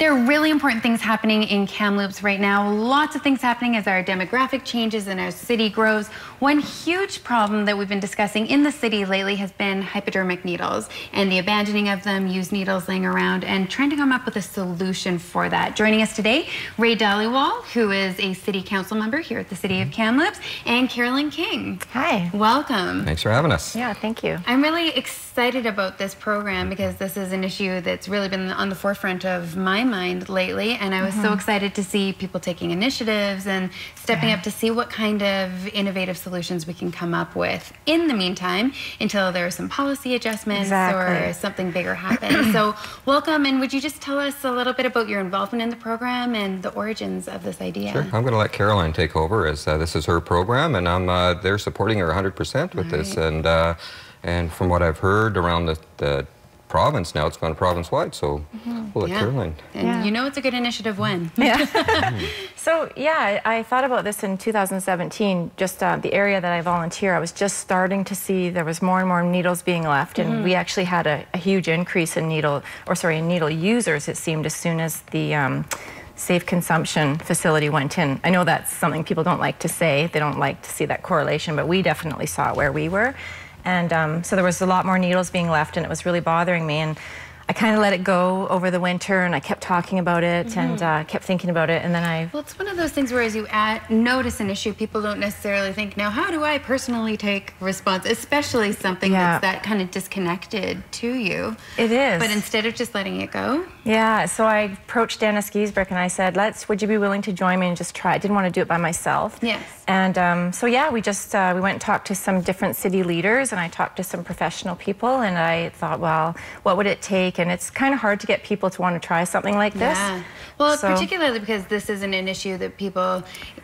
There are really important things happening in Kamloops right now. Lots of things happening as our demographic changes and our city grows. One huge problem that we've been discussing in the city lately has been hypodermic needles and the abandoning of them, used needles laying around, and trying to come up with a solution for that. Joining us today, Ray Dhaliwal, who is a city council member here at the City of Kamloops, and Carolyn King. Hi. Welcome. Thanks for having us. Yeah, thank you. I'm really excited about this program because this is an issue that's really been on the forefront of my mind lately, and I was so excited to see people taking initiatives and stepping up to see what kind of innovative solutions we can come up with in the meantime until there are some policy adjustments or something bigger happens. So welcome, and would you just tell us a little bit about your involvement in the program and the origins of this idea? Sure. I'm going to let Caroline take over as this is her program, and I'm there supporting her 100% with this. And from what I've heard around the province now, it's gone province-wide, so we'll let Caroline. And you know it's a good initiative when. So yeah, I thought about this in 2017, just the area that I volunteer, I was just starting to see there was more and more needles being left, and we actually had a huge increase in needle users, it seemed, as soon as the safe consumption facility went in. I know that's something people don't like to say, they don't like to see that correlation, but we definitely saw it where we were. And so there was a lot more needles being left, and it was really bothering me. And I kind of let it go over the winter, and I kept talking about it and kept thinking about it, and then Well, it's one of those things where as you notice an issue, people don't necessarily think, now how do I personally take response, especially something that's that kind of disconnected to you. It is. But instead of just letting it go? Yeah, so I approached Dennis Giesbrecht and I said, would you be willing to join me and just try? I didn't want to do it by myself. Yes. And so yeah, we went and talked to some different city leaders, and I talked to some professional people, and I thought, well, what would it take? And it's kind of hard to get people to want to try something like this. Yeah. Well, particularly because this isn't an issue that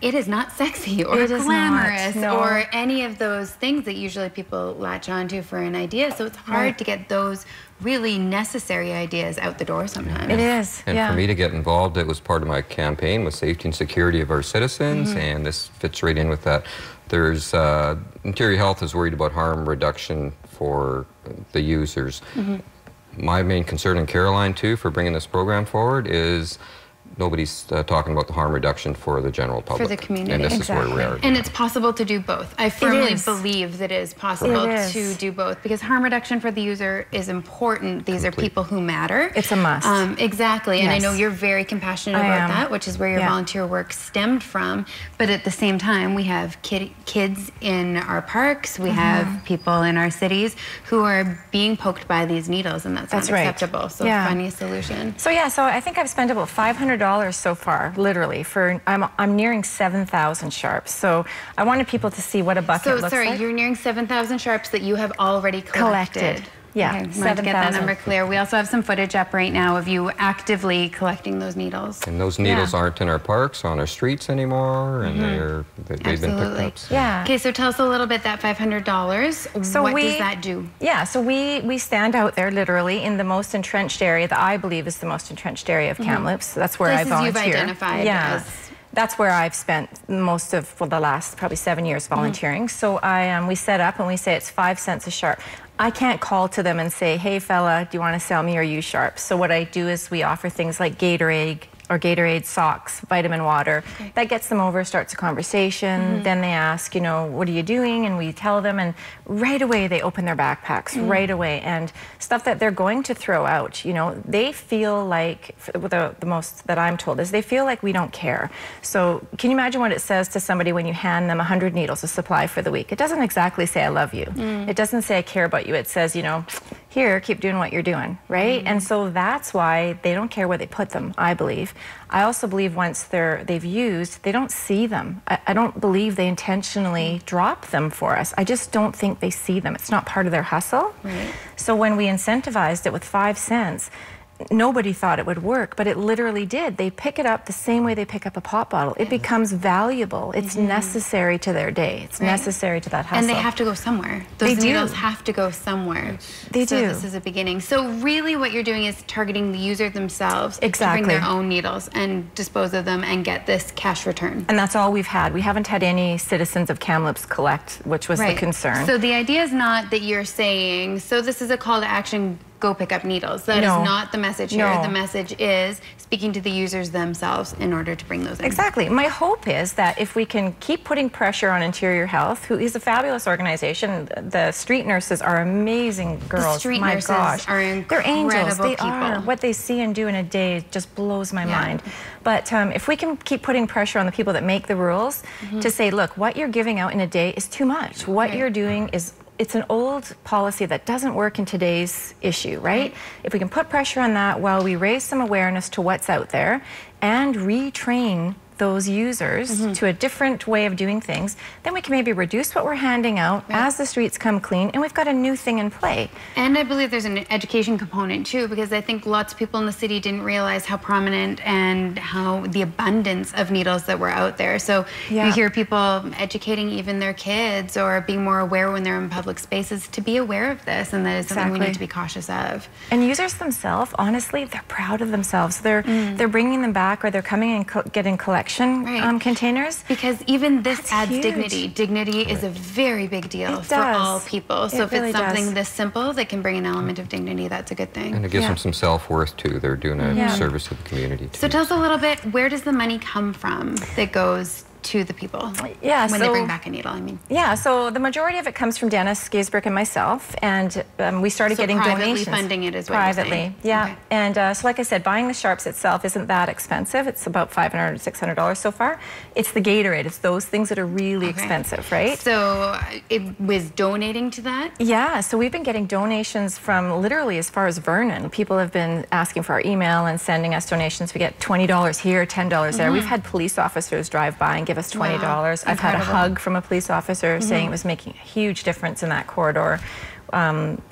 it is not sexy or glamorous or any of those things that usually people latch onto for an idea. So it's hard to get those really necessary ideas out the door sometimes. It is. And for me to get involved, it was part of my campaign with safety and security of our citizens, and this fits right in with that. There's Interior Health is worried about harm reduction for the users. My main concern, and Caroline too, for bringing this program forward, is nobody's talking about the harm reduction for the general public. For the community. And this is where we are. And it's possible to do both. I firmly believe that it is possible to do both, because harm reduction for the user is important. These are people who matter. It's a must. Exactly. And I know you're very compassionate about that, which is where your volunteer work stemmed from. But at the same time, we have kids in our parks, we have people in our cities who are being poked by these needles, and that's unacceptable. So finding a solution. So yeah, so I think I've spent about $500 so far, literally, I'm nearing 7,000 sharps. So I wanted people to see what a bucket looks like. So sorry, you're nearing 7,000 sharps that you have already collected. Yeah, okay, 7,000. To get that number clear. We also have some footage up right now of you actively collecting those needles. And those needles aren't in our parks, on our streets anymore, and they've been picked up. So. Yeah. Okay, so tell us a little bit, that $500, so what does that do? Yeah, so we stand out there literally in the most entrenched area that I believe is the most entrenched area of Kamloops. That's where I volunteer. Places you've identified as... That's where I've spent most of the last probably 7 years volunteering. So we set up and we say it's 5 cents a sharp. I can't call to them and say, hey fella, do you want to sell me or use sharps? So what I do is we offer things like Gatorade socks, vitamin water. That gets them over, starts a conversation. Then they ask, you know, what are you doing? And we tell them, and right away they open their backpacks, right away. And stuff that they're going to throw out, you know, they feel like, the most that I'm told is they feel like we don't care. So can you imagine what it says to somebody when you hand them 100 needles of supply for the week? It doesn't exactly say I love you. It doesn't say I care about you. It says, you know, here, keep doing what you're doing, right? And so that's why they don't care where they put them, I believe. I also believe once they've used, they don't see them. I don't believe they intentionally drop them for us. I just don't think they see them. It's not part of their hustle. So when we incentivized it with 5 cents, nobody thought it would work, but it literally did. They pick it up the same way they pick up a pop bottle. It becomes valuable. It's necessary to their day. It's necessary to that hustle. And they have to go somewhere. Those needles have to go somewhere. They do. So this is a beginning. So really what you're doing is targeting the user themselves to bring their own needles and dispose of them and get this cash return. And that's all we've had. We haven't had any citizens of Kamloops collect, which was the concern. So the idea is not that you're saying, so this is a call to action, go pick up needles. That is not the message here. The message is speaking to the users themselves in order to bring those in. Exactly. My hope is that if we can keep putting pressure on Interior Health, who is a fabulous organization, the street nurses are amazing girls. The street My nurses gosh. are incredible. They're angels. They people. are. What they see and do in a day just blows my mind. But if we can keep putting pressure on the people that make the rules to say, look, what you're giving out in a day is too much. What you're doing is, it's an old policy that doesn't work in today's issue, right? If we can put pressure on that while we raise some awareness to what's out there and retrain those users to a different way of doing things, then we can maybe reduce what we're handing out as the streets come clean, and we've got a new thing in play. And I believe there's an education component too, because I think lots of people in the city didn't realize how prominent and how the abundance of needles that were out there. So you hear people educating even their kids or being more aware when they're in public spaces to be aware of this, and that is something we need to be cautious of. And users themselves, honestly, they're proud of themselves. They're bringing them back, or they're coming and getting collection containers. Because even this adds dignity. Dignity is a very big deal for all people. So if it's something this simple that can bring an element of dignity, that's a good thing. And it gives them some self-worth too. They're doing a service to the community too. So tell us a little bit, where does the money come from that goes to the people when they bring back a needle, I mean? Yeah, so the majority of it comes from Dennis Gaisbrook and myself, and we started getting donations. Funding it is what you're saying. Yeah. And so like I said, buying the sharps itself isn't that expensive. It's about $500 to $600 so far. It's the Gatorade. It's those things that are really expensive, right? So it was donating to that? Yeah, so we've been getting donations from literally as far as Vernon. People have been asking for our email and sending us donations. We get $20 here, $10 there. We've had police officers drive by and give us $20. I've had a hug from a police officer saying it was making a huge difference in that corridor.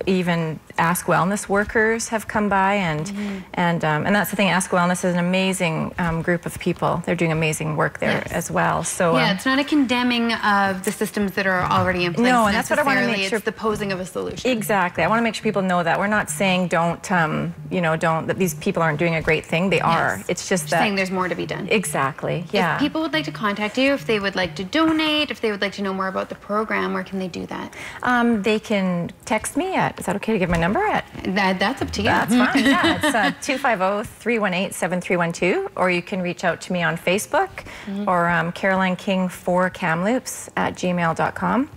Even Ask Wellness workers have come by, and that's the thing. Ask Wellness is an amazing group of people. They're doing amazing work there as well. So it's not a condemning of the systems that are already in place. No, and that's what I want to make sure. It's the posing of a solution. Exactly. I want to make sure people know that we're not saying don't that these people aren't doing a great thing. They are. It's just that saying there's more to be done. Exactly. Yeah. If people would like to contact you, if they would like to donate, if they would like to know more about the program, where can they do that? They can text me at, is that okay to give my number at? That's up to you. That's fine, yeah. It's 250-318-7312, or you can reach out to me on Facebook, or Caroline King for Kamloops at gmail.com.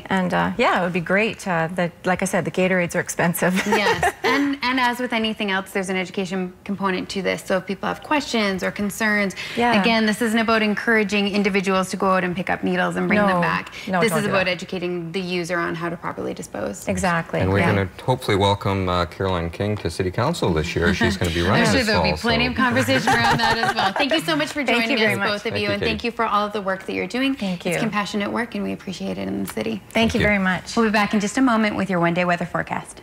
And yeah, it would be great. Like I said, the Gatorades are expensive. Yes, and as with anything else, there's an education component to this. So if people have questions or concerns, again, this isn't about encouraging individuals to go out and pick up needles and bring them back. This is about educating the user on how to properly dispose. Exactly. And we're going to hopefully welcome Caroline King to City Council this year. She's going to be running this fall. There'll be plenty of conversation around that as well. Thank you so much for joining us, both of you, and thank you for all of the work that you're doing. Thank you. It's compassionate work, and we appreciate it in the city. Thank you very much. We'll be back in just a moment with your one-day weather forecast.